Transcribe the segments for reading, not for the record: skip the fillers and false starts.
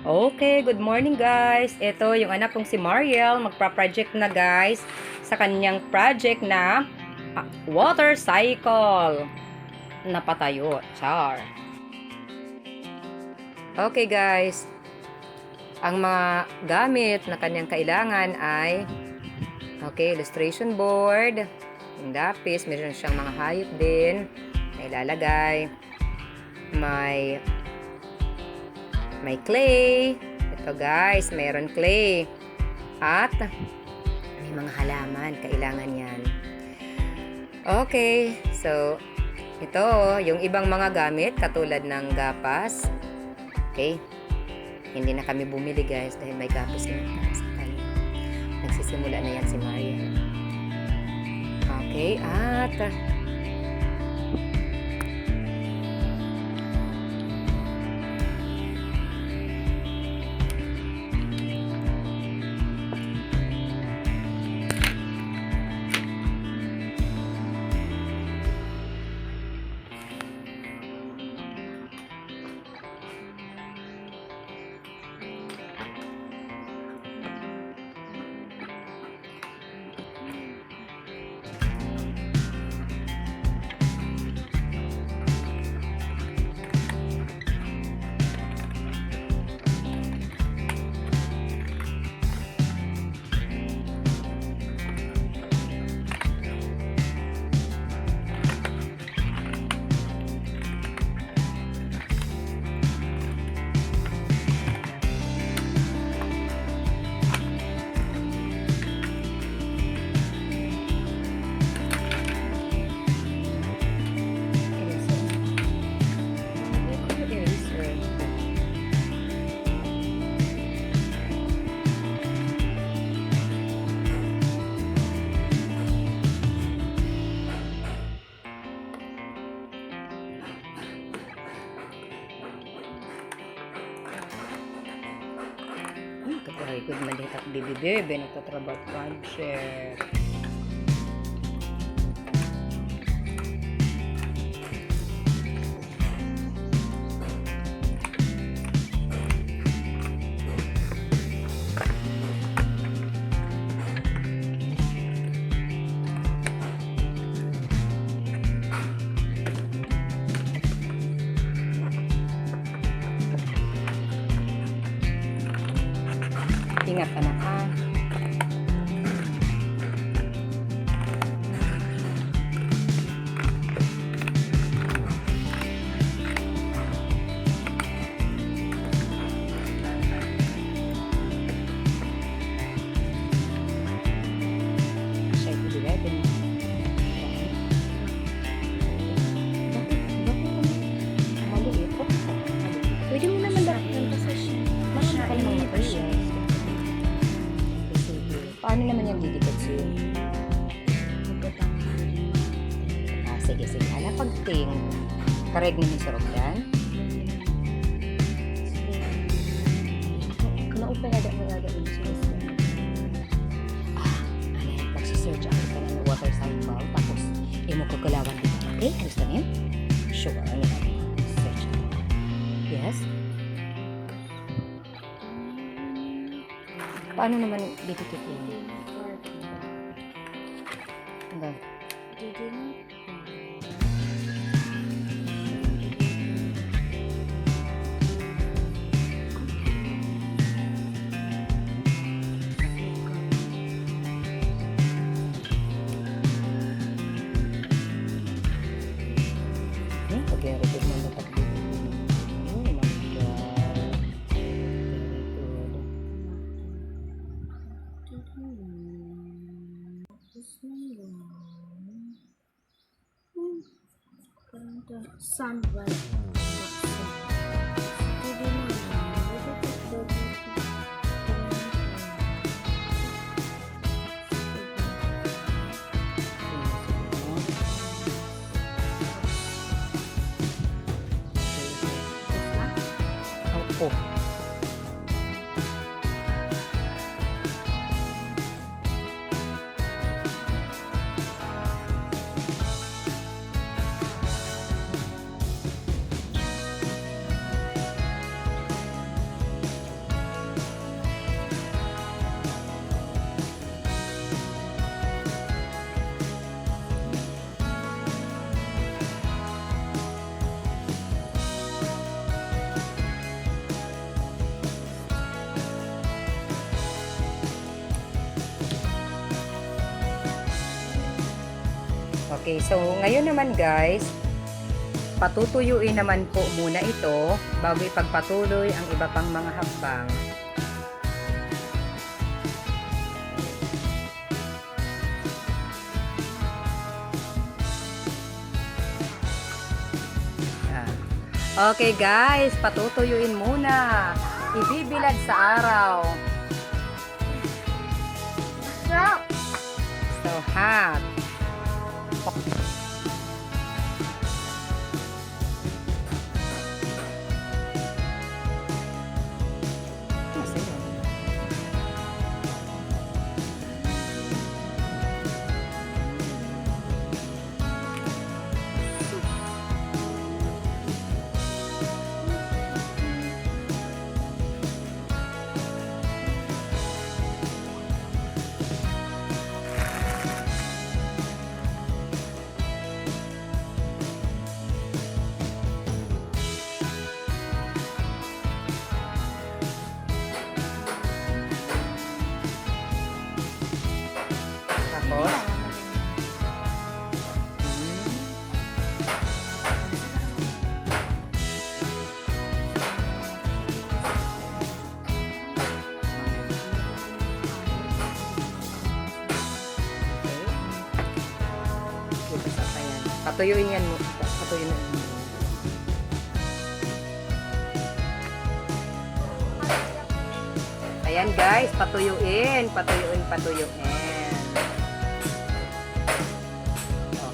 Okay, good morning guys. Ito yung anak kong si Mariel, magpa-project na guys sa kanyang project na water cycle na patayo. Char. Okay guys, ang mga gamit na kanyang kailangan ay illustration board, yung lapis, meron siyang mga hayop din na ilalagay, may clay. Ito guys, mayroon clay. At may mga halaman. Kailangan yan. Okay. So, ito, yung ibang mga gamit, katulad ng gapas. Okay. Hindi na kami bumili guys dahil may gapas na sa kanya. Nagsisimula na yan si Mariel. Okay. At kapag maliit at bebe nagtatrabaho project. Ingat anak ha. Pwede mo naman dahil kasi marami ka namang materials. Paano naman yung didikit siya? Sige. Ala, pagting. Kareg naman sarap yan. Naupay ada yung sulis. Ano yan? Magsisearch ako ka ng water cycle. Tapos, yung magkagalawan dito. Okay? Gusto niyo? Sure. Ano yan? Search ako. Yes? Paano naman didikit yun? Hanggang. Pag-record mo na pag-record. Oh my God. Very good. Sunrise. Oh. Okay, so ngayon naman guys, patutuyuin naman po muna ito bago ipagpatuloy ang iba pang mga hakbang. Yan. Okay guys, patutuyuin muna. Ibibilad sa araw. So hot. Tapos, okay, basta pa yan. Patuyuin yan mo. Patuyuin yan mo. Ayan guys, patuyuin. Patuyuin, patuyuin. Oh.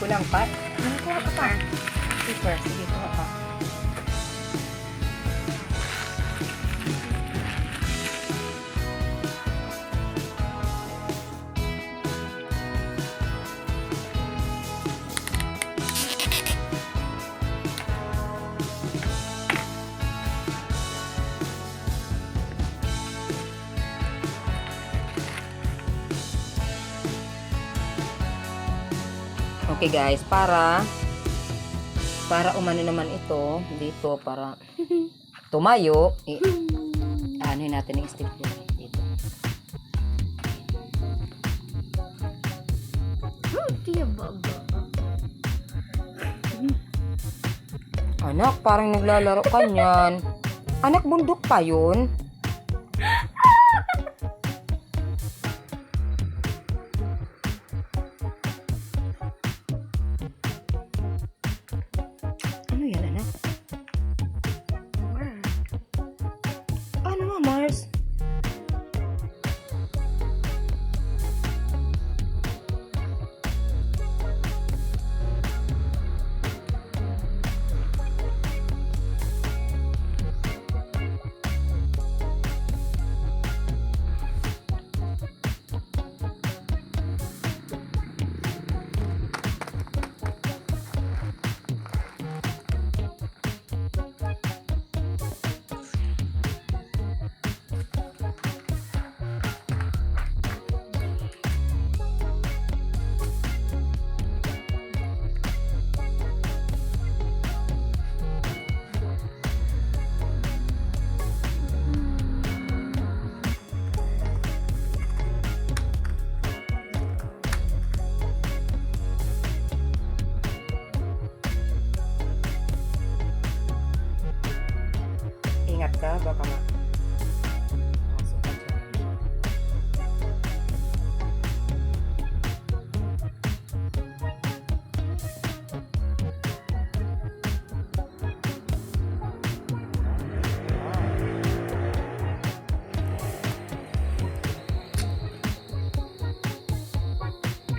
Kulang pa? Kuha ka pa. Super. Sige, kuha pa. Okay guys, para umano naman ito dito, para tumayo, anuhin natin yung stick dito. Tiya baba. Anak, parang naglalaro ka niyan. Anak, bundok pa yun. Ano yan, anak? Ano nga, Mars? Ingat ka, baka masok ka dyan.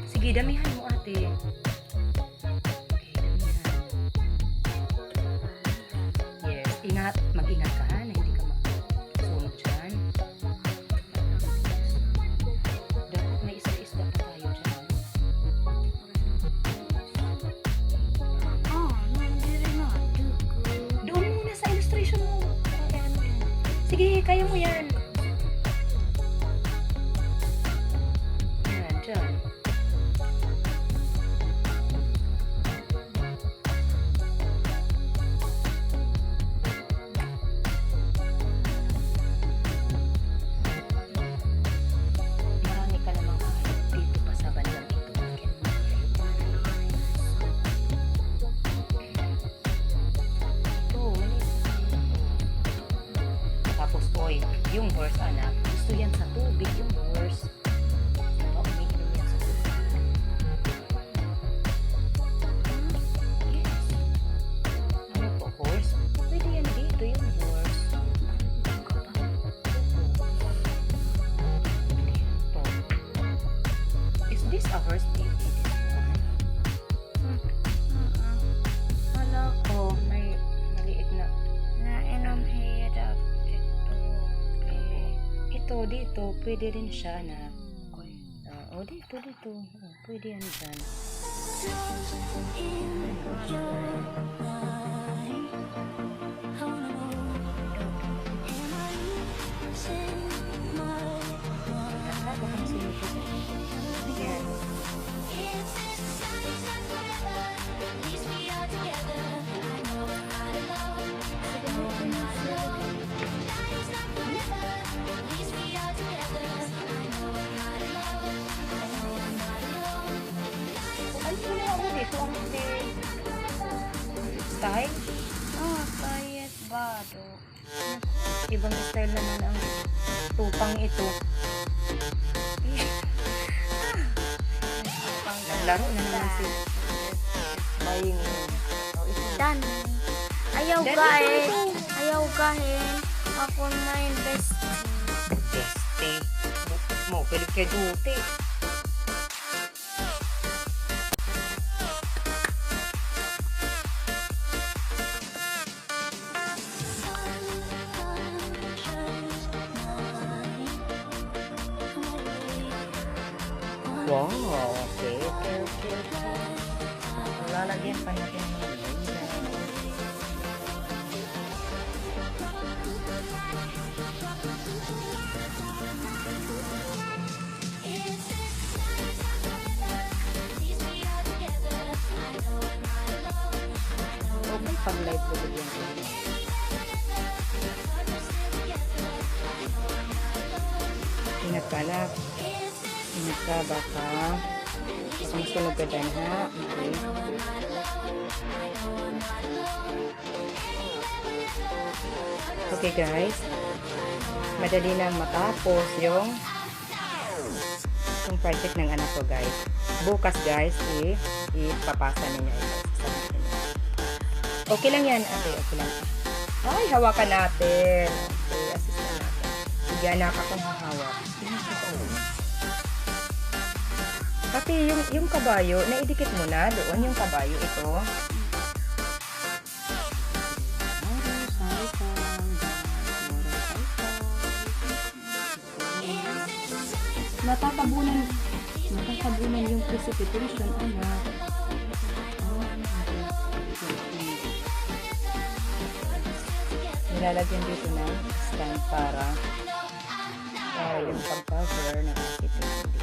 Sige, damihan mo ate. Okay, damihan. Yes, ingat, mag-ingat ka ha, na hindi ka masunog dyan. Dapat may isda pa tayo dyan. Oh, nandiyan na. Dugo. Sige, kaya mo yan. Yan, dyan. Marami ka namang kahit dito pa sa bandang ito. Ito, maliit. Tapos, oy, yung horse, anak, gusto yan sa tubig, yung horse. Oh, umiinom yan sa tubig. Yes. Ano po, horse? Pwede yan dito, yung horse. Ito. Is this a horse, baby? Hala ko. Oh, may maliit na. Nainom hirap dito. Ito, dito, pwede rin siya, anak. Dito. Pwede yan dyan. Yan. Ano ginawa mo dito? Ang style? Kahit bado. Ibang style naman ang tupang ito. Naglaro na naman si Baying. Dan. Ayaw Dan, gahin. ito. Ayaw gahin. Ako na yung best. Beste. Bukot mo, pilit kay Duti. Wow, okay. Lalagyan pa natin ng layer. Okay, pag-live ko din yan. Ingat ka na. Ingat ka, baka sumusunod ka dyan, ha? Okay. Okay, guys. Madali lang matapos yung project ng anak ko, guys. Bukas, guys, ipapasa ninyo ito. Okay lang yan, ate. Okay lang. Ay, hawakan natin. Okay, assist na natin. Sige, anak, akong hahawak. Pati yung kabayo, naidikit mo na doon yung kabayo ito. Natatabunan yung precipitation, anak. Nilalagyan dito na stand para yung pag-cover na precipitation dito.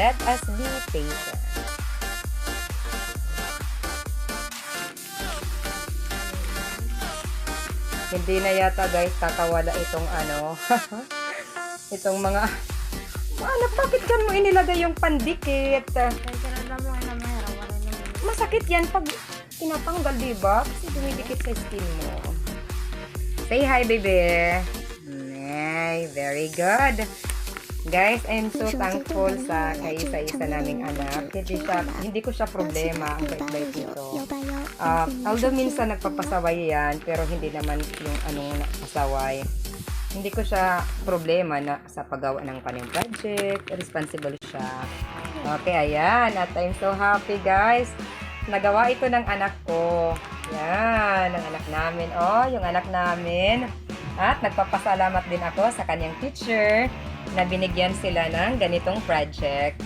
Let us be patient. Hindi na yata, guys, tatawala itong itong mga anak, bakit kan mo inilagay yung pandikit? Masakit yan pag tinatanggal, diba? Kasi dumidikit sa skin mo. Say hi, baby. Ay, very good. Guys, I'm so thankful sa kaisa-isa naming anak. Hindi ko siya problema ang bait-bait nito. Although minsan nagpapasaway yan, pero hindi naman yung pasaway. Hindi ko siya problema na sa paggawa ng kanyang project. Responsible siya. Okay, ayan. At I'm so happy, guys. Nagawa ito ng anak ko. Yan, ng anak namin. Oh, yung anak namin At nagpapasalamat din ako sa kanyang teacher na binigyan sila ng ganitong project.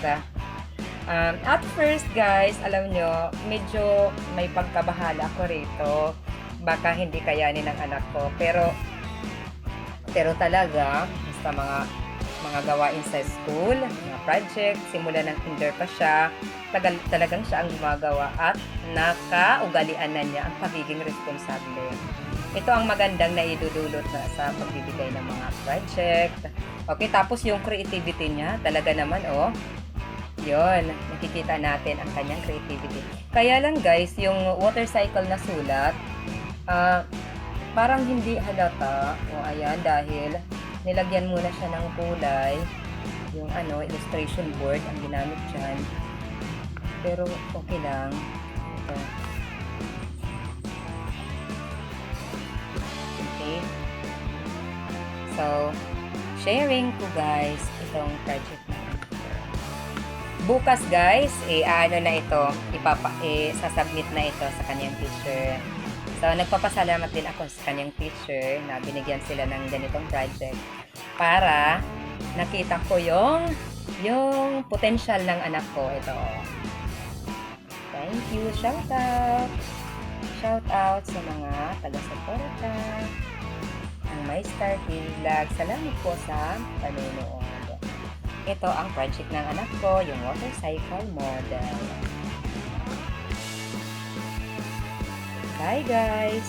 At first guys, alam nyo, medyo may pagkabahala ko rito. Baka hindi kayanin ng anak ko. Pero talaga, basta mga gawain sa school, mga project, simula ng kinder pa siya, talagang siya ang gumagawa at nakaugalian na niya ang pagiging responsable. Ito ang magandang naidudulot na sa pagbibigay ng mga project. Okay, tapos yung creativity niya, talaga naman, yun, nakikita natin ang kanyang creativity. Kaya lang guys, yung water cycle na sulat, parang hindi halata. Ayan, dahil nilagyan muna siya ng kulay. Yung illustration board ang ginamit dyan. Pero okay lang. Ito. Okay. So, sharing ko guys itong project na ito. Bukas guys, na ito, sasubmit na ito sa kanyang teacher. So, nagpapasalamat din ako sa kanyang teacher na binigyan sila ng ganitong project para nakita ko yung potential ng anak ko. Ito. Thank you. Shout out. Shout out sa mga taga-suporta ng My Star Vlog. Salamat po sa panonood. Ito ang project ng anak ko, yung water cycle model. Bye guys!